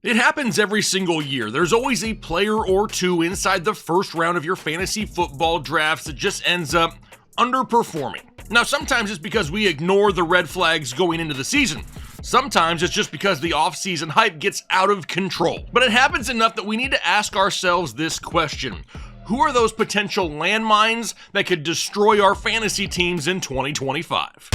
It happens every single year. There's always a player or two inside the first round of your fantasy football drafts that just ends up underperforming. Now, sometimes it's because we ignore the red flags going into the season. Sometimes it's just because the off-season hype gets out of control. But it happens enough that we need to ask ourselves this question. Who are those potential landmines that could destroy our fantasy teams in 2025?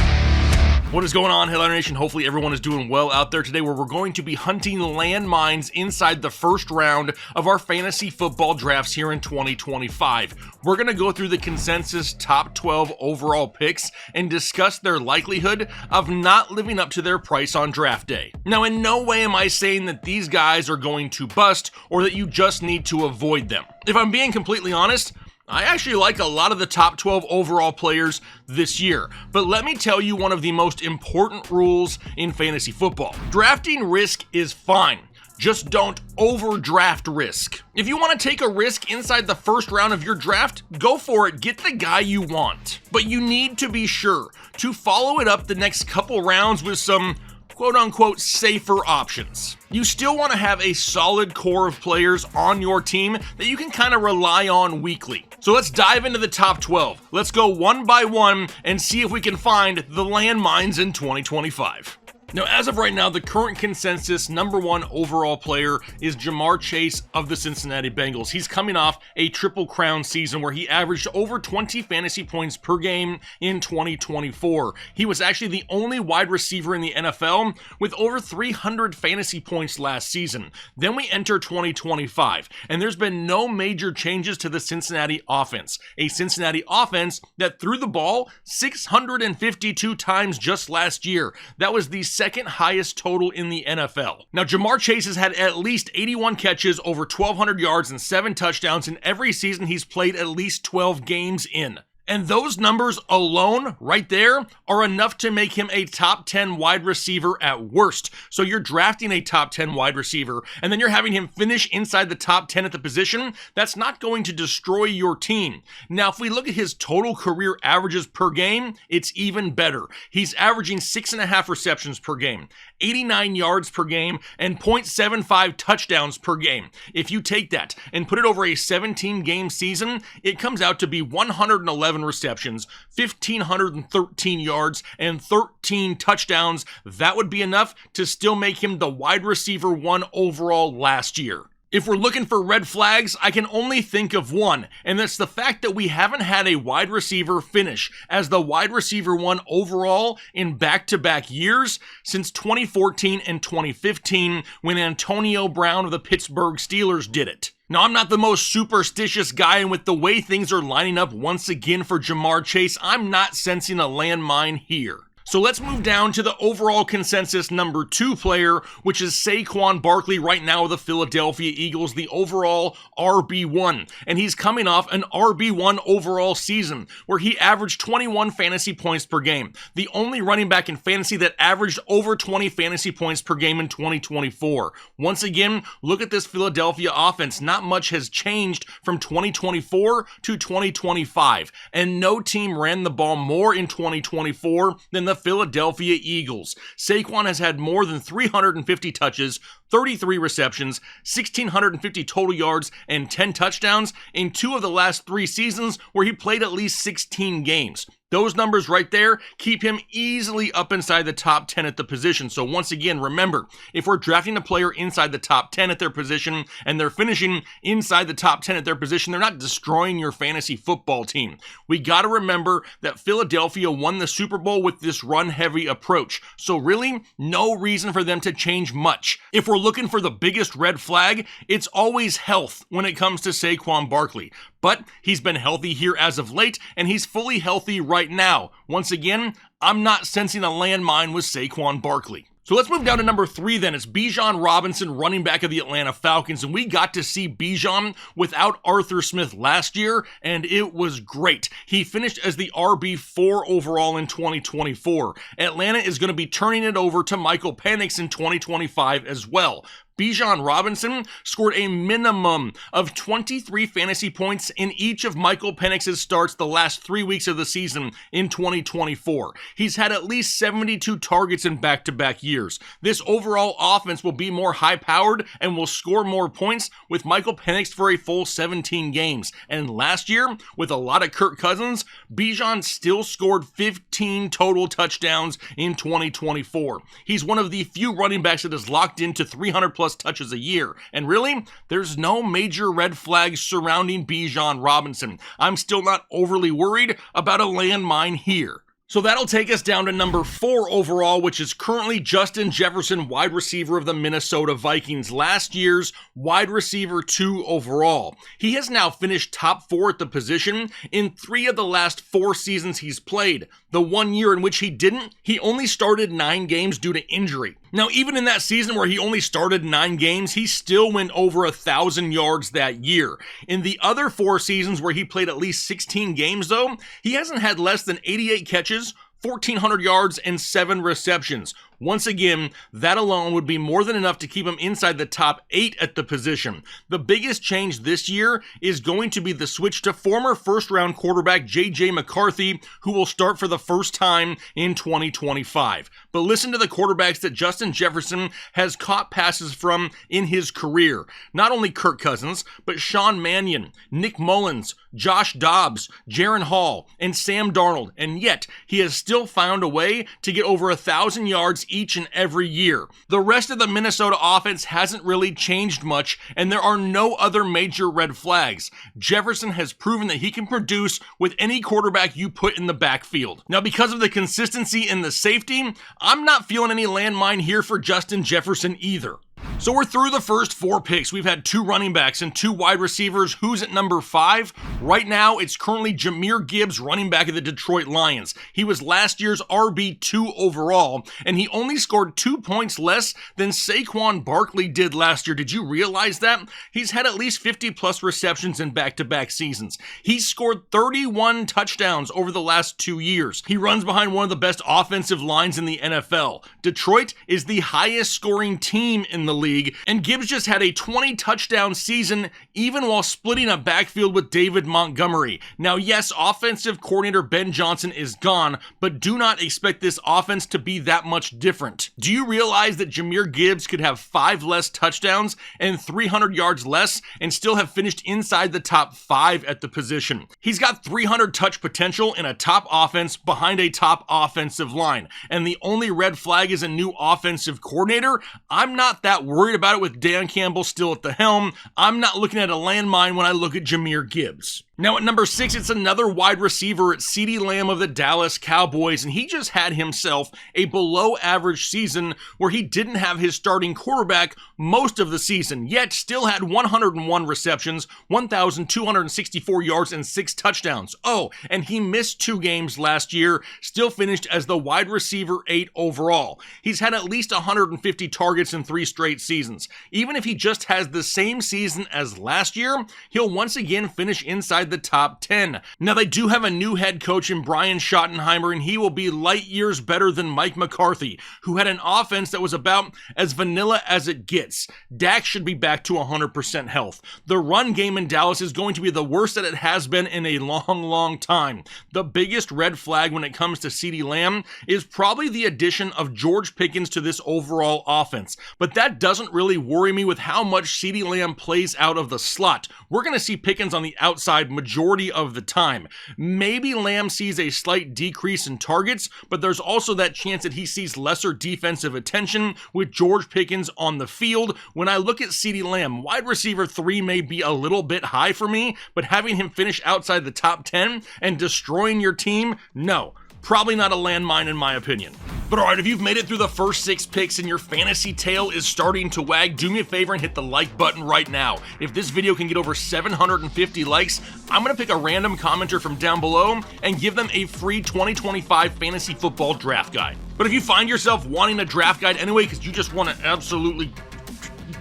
What is going on, Headliner Nation? Hopefully everyone is doing well out there today, where we're going to be hunting landmines inside the first round of our fantasy football drafts here in 2025. We're going to go through the consensus top 12 overall picks and discuss their likelihood of not living up to their price on draft day. Now, in no way am I saying that these guys are going to bust or that you just need to avoid them. If I'm being completely honest, I actually like a lot of the top 12 overall players this year, but let me tell you one of the most important rules in fantasy football. Drafting risk is fine. Just don't overdraft risk. If you want to take a risk inside the first round of your draft, go for it, get the guy you want. But you need to be sure to follow it up the next couple rounds with some quote-unquote safer options. You still want to have a solid core of players on your team that you can kind of rely on weekly. So let's dive into the top 12. Let's go one by one and see if we can find the landmines in 2025. Now, as of right now, the current consensus number one overall player is Jamar Chase of the Cincinnati Bengals. He's coming off a triple crown season where he averaged over 20 fantasy points per game in 2024. He was actually the only wide receiver in the NFL with over 300 fantasy points last season. Then we enter 2025, and there's been no major changes to the Cincinnati offense. A Cincinnati offense that threw the ball 652 times just last year. That was the second highest total in the NFL. Now, Jamar Chase has had at least 81 catches, over 1,200 yards, and 7 touchdowns in every season he's played at least 12 games in. And those numbers alone, right there, are enough to make him a top 10 wide receiver at worst. So you're drafting a top 10 wide receiver, and then you're having him finish inside the top 10 at the position. That's not going to destroy your team. Now, if we look at his total career averages per game, it's even better. He's averaging 6.5 receptions per game, 89 yards per game, and 0.75 touchdowns per game. If you take that and put it over a 17-game season, it comes out to be 111 receptions, 1,513 yards, and 13 touchdowns. That would be enough to still make him the wide receiver one overall last year. If we're looking for red flags, I can only think of one, and that's the fact that we haven't had a wide receiver finish as the wide receiver one overall in back-to-back years since 2014 and 2015 when Antonio Brown of the Pittsburgh Steelers did it. Now, I'm not the most superstitious guy, and with the way things are lining up once again for Jamar Chase, I'm not sensing a landmine here. So let's move down to the overall consensus number 2 player, which is Saquon Barkley right now with the Philadelphia Eagles, the overall RB1. And he's coming off an RB1 overall season where he averaged 21 fantasy points per game. The only running back in fantasy that averaged over 20 fantasy points per game in 2024. Once again, look at this Philadelphia offense. Not much has changed from 2024 to 2025. And no team ran the ball more in 2024 than the Philadelphia Eagles. Saquon has had more than 350 touches, 33 receptions, 1,650 total yards, and 10 touchdowns in 2 of the last 3 seasons where he played at least 16 games. Those numbers right there keep him easily up inside the top 10 at the position. So once again, remember, if we're drafting a player inside the top 10 at their position and they're finishing inside the top 10 at their position, they're not destroying your fantasy football team. We got to remember that Philadelphia won the Super Bowl with this run-heavy approach. So really, no reason for them to change much. If we're looking for the biggest red flag, it's always health when it comes to Saquon Barkley. But he's been healthy here as of late, and he's fully healthy right now. Once again, I'm not sensing a landmine with Saquon Barkley. So let's move down to number 3 then. It's Beyonc Robinson, running back of the Atlanta Falcons. And we got to see Beyonc without Arthur Smith last year, and it was great. He finished as the RB4 overall in 2024. Atlanta is going to be turning it over to Michael Penix in 2025 as well. Beyonc Robinson scored a minimum of 23 fantasy points in each of Michael Penix's starts the last 3 weeks of the season in 2024. He's had at least 72 targets in back-to-back years. This overall offense will be more high-powered and will score more points with Michael Penix for a full 17 games. And last year, with a lot of Kirk Cousins, Beyonc still scored 15 total touchdowns in 2024. He's one of the few running backs that is locked into 300+ touches a year. And really, there's no major red flags surrounding Beyonc Robinson. I'm still not overly worried about a landmine here. So that'll take us down to number 4 overall, which is currently Justin Jefferson, wide receiver of the Minnesota Vikings, last year's wide receiver 2 overall. He has now finished top 4 at the position in 3 of the last 4 seasons he's played. The 1 year in which he didn't, he only started 9 games due to injury. Now, even in that season where he only started 9 games, he still went over 1,000 yards that year. In the other 4 seasons where he played at least 16 games, though, he hasn't had less than 88 catches, 1,400 yards, and 7 receptions. Once again, that alone would be more than enough to keep him inside the top 8 at the position. The biggest change this year is going to be the switch to former first-round quarterback J.J. McCarthy, who will start for the first time in 2025. But listen to the quarterbacks that Justin Jefferson has caught passes from in his career. Not only Kirk Cousins, but Sean Mannion, Nick Mullins, Josh Dobbs, Jaren Hall, and Sam Darnold. And yet, he has still found a way to get over 1,000 yards each and every year. The rest of the Minnesota offense hasn't really changed much, and there are no other major red flags. Jefferson has proven that he can produce with any quarterback you put in the backfield. Now, because of the consistency in the safety, I'm not feeling any landmine here for Justin Jefferson either. So we're through the first 4 picks. We've had 2 running backs and 2 wide receivers. Who's at number 5? Right now, it's currently Jamar Gibbs, running back of the Detroit Lions. He was last year's RB2 overall, and he only scored 2 points less than Saquon Barkley did last year. Did you realize that? He's had at least 50+ receptions in back-to-back seasons. He's scored 31 touchdowns over the last 2 years. He runs behind one of the best offensive lines in the NFL. Detroit is the highest scoring team in the league, and Gibbs just had a 20 touchdown season even while splitting a backfield with David Montgomery. Now, yes, offensive coordinator Ben Johnson is gone, but do not expect this offense to be that much different. Do you realize that Jamar Gibbs could have 5 less touchdowns and 300 yards less and still have finished inside the top 5 at the position? He's got 300 touch potential in a top offense behind a top offensive line, and the only red flag is a new offensive coordinator. I'm not that worried about it with Dan Campbell still at the helm. I'm not looking at a landmine when I look at Jamar Gibbs. Now at number 6, it's another wide receiver. It's CeeDee Lamb of the Dallas Cowboys, and he just had himself a below average season where he didn't have his starting quarterback most of the season, yet still had 101 receptions, 1,264 yards, and 6 touchdowns. Oh, and he missed 2 games last year, still finished as the wide receiver 8 overall. He's had at least 150 targets in 3 straight seasons. Even if he just has the same season as last year, he'll once again finish inside the top 10. Now, they do have a new head coach in Brian Schottenheimer, and he will be light years better than Mike McCarthy, who had an offense that was about as vanilla as it gets. Dak should be back to 100% health. The run game in Dallas is going to be the worst that it has been in a long time. The biggest red flag when it comes to CeeDee Lamb is probably the addition of George Pickens to this overall offense, but that doesn't really worry me with how much CeeDee Lamb plays out of the slot. We're going to see Pickens on the outside majority of the time. Maybe Lamb sees a slight decrease in targets, but there's also that chance that he sees lesser defensive attention with George Pickens on the field. When I look at CeeDee Lamb, wide receiver 3 may be a little bit high for me, but having him finish outside the top 10 and destroying your team, no. Probably not a landmine in my opinion. But alright, if you've made it through the first 6 picks and your fantasy tail is starting to wag, do me a favor and hit the like button right now. If this video can get over 750 likes, I'm going to pick a random commenter from down below and give them a free 2025 fantasy football draft guide. But if you find yourself wanting a draft guide anyway because you just want to absolutely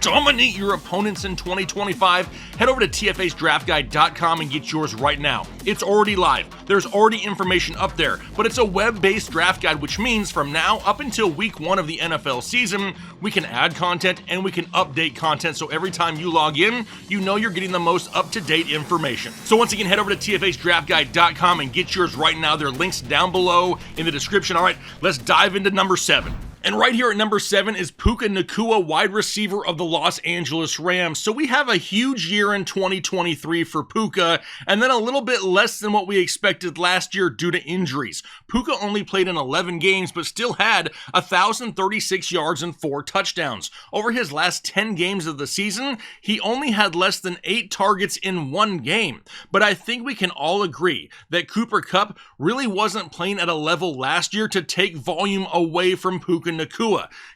dominate your opponents in 2025? Head over to tfhdraftguide.com and get yours right now. It's already live. There's already information up there, but it's a web-based draft guide, which means from now up until week 1 of the NFL season, we can add content and we can update content, so every time you log in, you know you're getting the most up-to-date information. So once again, head over to tfhdraftguide.com and get yours right now. There are links down below in the description. All right, let's dive into number 7. And right here at number 7 is Puka Ngata, wide receiver of the Los Angeles Rams. So we have a huge year in 2023 for Puka, and then a little bit less than what we expected last year due to injuries. Puka only played in 11 games, but still had 1,036 yards and 4 touchdowns. Over his last 10 games of the season, he only had less than 8 targets in 1 game. But I think we can all agree that Cooper Kupp really wasn't playing at a level last year to take volume away from Puka Ngata.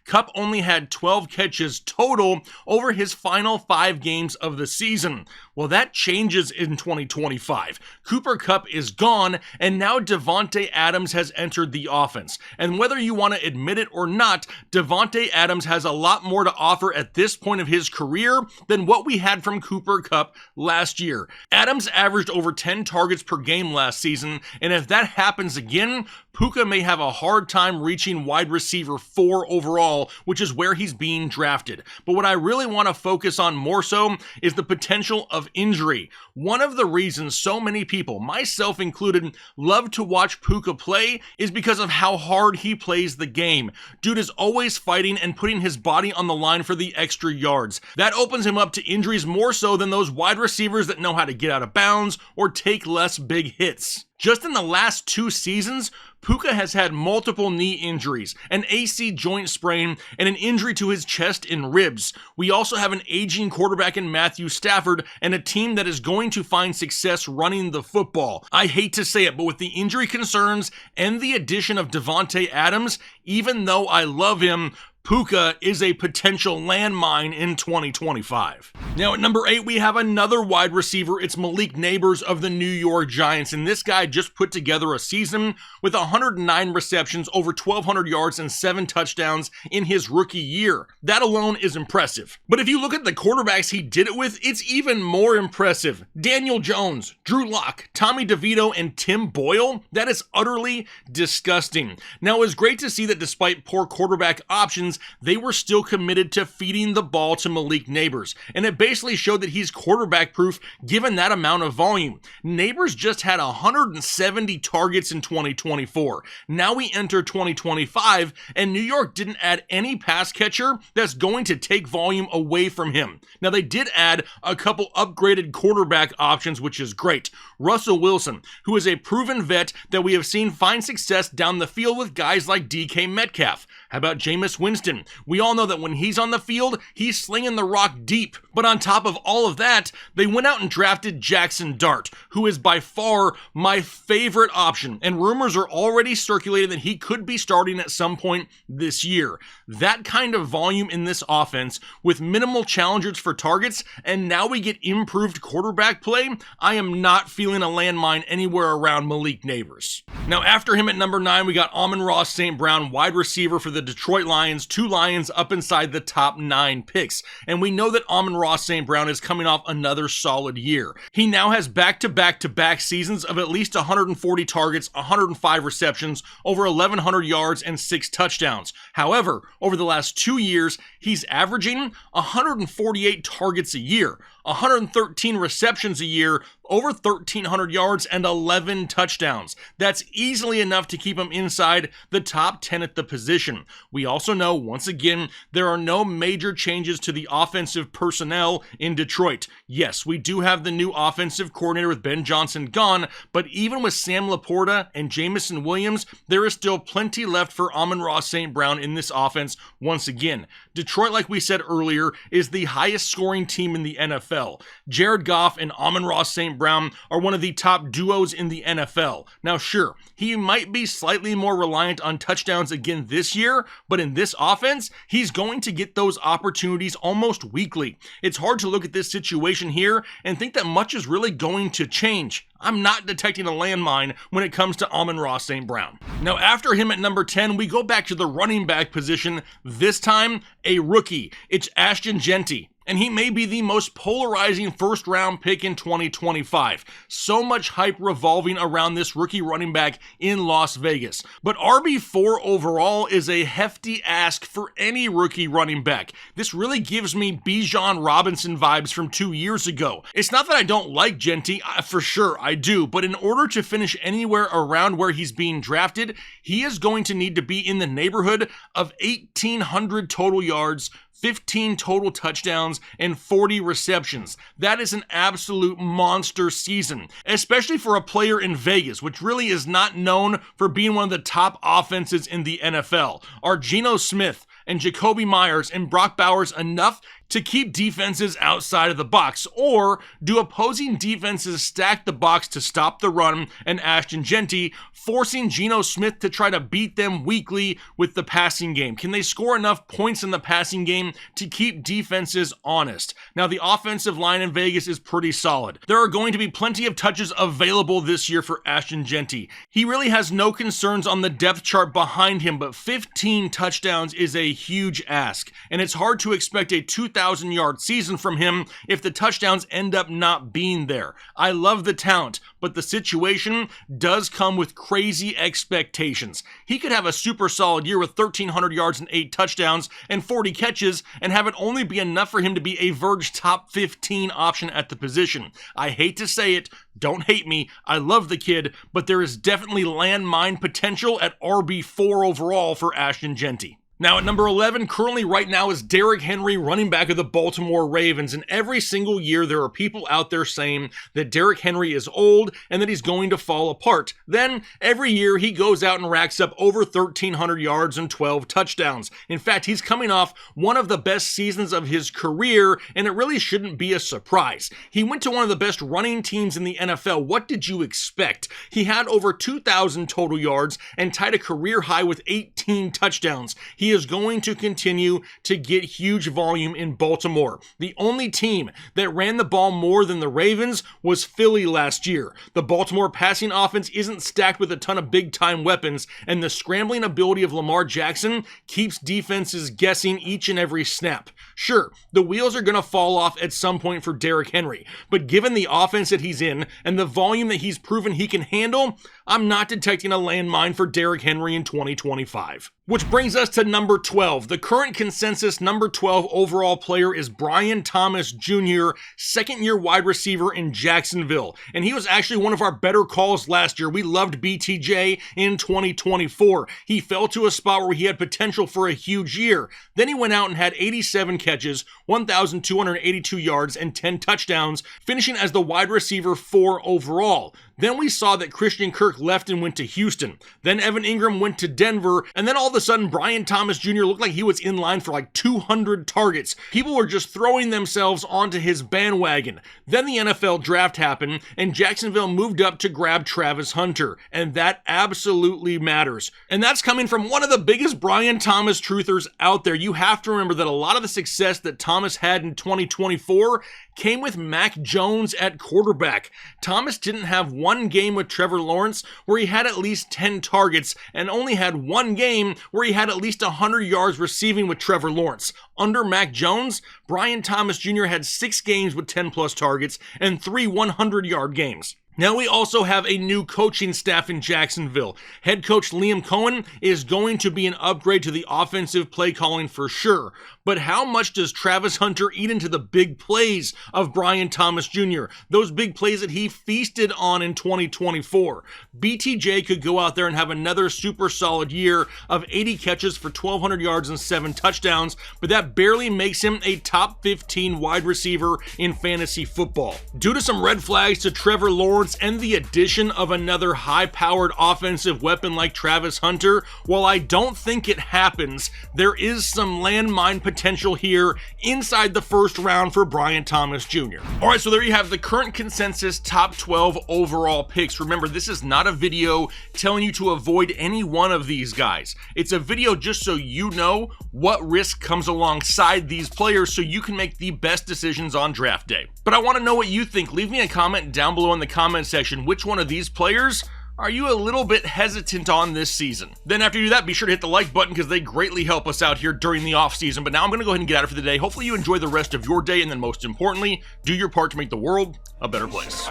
Kupp only had 12 catches total over his final 5 games of the season. Well, that changes in 2025. Cooper Kupp is gone, and now Davante Adams has entered the offense. And whether you want to admit it or not, Davante Adams has a lot more to offer at this point of his career than what we had from Cooper Kupp last year. Adams averaged over 10 targets per game last season, and if that happens again, Puka may have a hard time reaching wide receiver 4 overall, which is where he's being drafted. But what I really want to focus on more so is the potential of injury. One of the reasons so many people, myself included, love to watch Puka play is because of how hard he plays the game. Dude is always fighting and putting his body on the line for the extra yards. That opens him up to injuries more so than those wide receivers that know how to get out of bounds or take less big hits. Just in the last 2 seasons, Puka has had multiple knee injuries, an AC joint sprain, and an injury to his chest and ribs. We also have an aging quarterback in Matthew Stafford and a team that is going to find success running the football. I hate to say it, but with the injury concerns and the addition of Davante Adams, even though I love him, Puka is a potential landmine in 2025. Now at number 8, we have another wide receiver. It's Malik Nabers of the New York Giants, and this guy just put together a season with 109 receptions, over 1,200 yards, and 7 touchdowns in his rookie year. That alone is impressive. But if you look at the quarterbacks he did it with, it's even more impressive. Daniel Jones, Drew Lock, Tommy DeVito, and Tim Boyle. That is utterly disgusting. Now, it was great to see that despite poor quarterback options, they were still committed to feeding the ball to Malik Nabers, and it basically showed that he's quarterback proof given that amount of volume. Nabers just had 170 targets in 2024. Now we enter 2025, and New York didn't add any pass catcher that's going to take volume away from him. Now they did add a couple upgraded quarterback options, which is great. Russell Wilson, who is a proven vet that we have seen find success down the field with guys like DK Metcalf. How about Jameis Winston? We all know that when he's on the field, he's slinging the rock deep. But on top of all of that, they went out and drafted Jackson Dart, who is by far my favorite option. And rumors are already circulating that he could be starting at some point this year. That kind of volume in this offense with minimal challengers for targets, and now we get improved quarterback play, I am not feeling a landmine anywhere around Malik Nabers. Now after him at number 9, we got Amon-Ra St. Brown, wide receiver for the Detroit Lions, 2 Lions up inside the top 9 picks. And we know that Amon-Ra St. Brown is coming off another solid year. He now has back-to-back-to-back seasons of at least 140 targets, 105 receptions, over 1,100 yards, and 6 touchdowns. However, over the last 2 years, he's averaging 148 targets a year, 113 receptions a year, over 1,300 yards, and 11 touchdowns. That's easily enough to keep him inside the top 10 at the position. We also know, once again, there are no major changes to the offensive personnel in Detroit. Yes, we do have the new offensive coordinator with Ben Johnson gone, but even with Sam Laporta and Jamison Williams, there is still plenty left for Amon-Ra St. Brown in this offense once again. Detroit, like we said earlier, is the highest scoring team in the NFL. Jared Goff and Amon-Ra St. St. Brown are one of the top duos in the NFL. Now, sure, he might be slightly more reliant on touchdowns again this year, but in this offense, he's going to get those opportunities almost weekly. It's hard to look at this situation here and think that much is really going to change. I'm not detecting a landmine when it comes to Amon-Ra St. Brown. Now, after him at number 10, we go back to the running back position, this time a rookie. It's Ashton Genty, and he may be the most polarizing first-round pick in 2025. So much hype revolving around this rookie running back in Las Vegas. But RB4 overall is a hefty ask for any rookie running back. This really gives me Beyonc Robinson vibes from 2 years ago. It's not that I don't like Genty, for sure I do, but in order to finish anywhere around where he's being drafted, he is going to need to be in the neighborhood of 1,800 total yards, 15 total touchdowns, and 40 receptions. That is an absolute monster season, especially for a player in Vegas, which really is not known for being one of the top offenses in the NFL. Are Geno Smith and Jacoby Myers and Brock Bowers enough to keep defenses outside of the box, or do opposing defenses stack the box to stop the run and Ashton Genty, forcing Geno Smith to try to beat them weekly with the passing game? Can they score enough points in the passing game to keep defenses honest? Now, the offensive line in Vegas is pretty solid. There are going to be plenty of touches available this year for Ashton Genty. He really has no concerns on the depth chart behind him, but 15 touchdowns is a huge ask, and it's hard to expect a 2,000-yard season from him if the touchdowns end up not being there. I love the talent, but the situation does come with crazy expectations. He could have a super solid year with 1,300 yards and 8 touchdowns and 40 catches and have it only be enough for him to be a Verge top 15 option at the position. I hate to say it, don't hate me, I love the kid, but there is definitely landmine potential at RB4 overall for Ashton Genty. Now at number 11, currently right now, is Derrick Henry, running back of the Baltimore Ravens, and every single year there are people out there saying that Derrick Henry is old and that he's going to fall apart. Then every year he goes out and racks up over 1,300 yards and 12 touchdowns. In fact, he's coming off one of the best seasons of his career, and it really shouldn't be a surprise. He went to one of the best running teams in the NFL. What did you expect? He had over 2,000 total yards and tied a career high with 18 touchdowns. He is going to continue to get huge volume in Baltimore. The only team that ran the ball more than the Ravens was Philly last year. The Baltimore passing offense isn't stacked with a ton of big-time weapons, and the scrambling ability of Lamar Jackson keeps defenses guessing each and every snap. Sure, the wheels are going to fall off at some point for Derrick Henry, but given the offense that he's in and the volume that he's proven he can handle, I'm not detecting a landmine for Derrick Henry in 2025. Which brings us to number 12. The current consensus number 12 overall player is Brian Thomas Jr., second-year wide receiver in Jacksonville. And he was actually one of our better calls last year. We loved BTJ in 2024. He fell to a spot where he had potential for a huge year. Then he went out and had 87 catches, 1,282 yards, and 10 touchdowns, finishing as the wide receiver 4 overall. Then we saw that Christian Kirk left and went to Houston. Then Evan Ingram went to Denver. And then all of a sudden, Brian Thomas Jr. looked like he was in line for like 200 targets. People were just throwing themselves onto his bandwagon. Then the NFL draft happened, and Jacksonville moved up to grab Travis Hunter. And that absolutely matters. And that's coming from one of the biggest Brian Thomas truthers out there. You have to remember that a lot of the success that Thomas had in 2024 came with Mac Jones at quarterback. Thomas didn't have one game with Trevor Lawrence where he had at least 10 targets and only had one game where he had at least 100 yards receiving with Trevor Lawrence. Under Mac Jones, Brian Thomas Jr. had 6 games with 10 plus targets and 3 100-yard games. Now we also have a new coaching staff in Jacksonville. Head coach Liam Cohen is going to be an upgrade to the offensive play calling for sure. But how much does Travis Hunter eat into the big plays of Brian Thomas Jr.? Those big plays that he feasted on in 2024. BTJ could go out there and have another super solid year of 80 catches for 1,200 yards and 7 touchdowns, but that barely makes him a top 15 wide receiver in fantasy football. Due to some red flags to Trevor Lawrence reports and the addition of another high-powered offensive weapon like Travis Hunter, while I don't think it happens, there is some landmine potential here inside the first round for Brian Thomas Jr. Alright, so there you have the current consensus top 12 overall picks. Remember, this is not a video telling you to avoid any one of these guys. It's a video just so you know what risk comes alongside these players so you can make the best decisions on draft day. But I want to know what you think. Leave me a comment down below in the comment section. Which one of these players are you a little bit hesitant on this season? Then after you do that, be sure to hit the like button because they greatly help us out here during the off season. But now I'm going to go ahead and get out of it for the day. Hopefully you enjoy the rest of your day, and then most importantly, do your part to make the world a better place.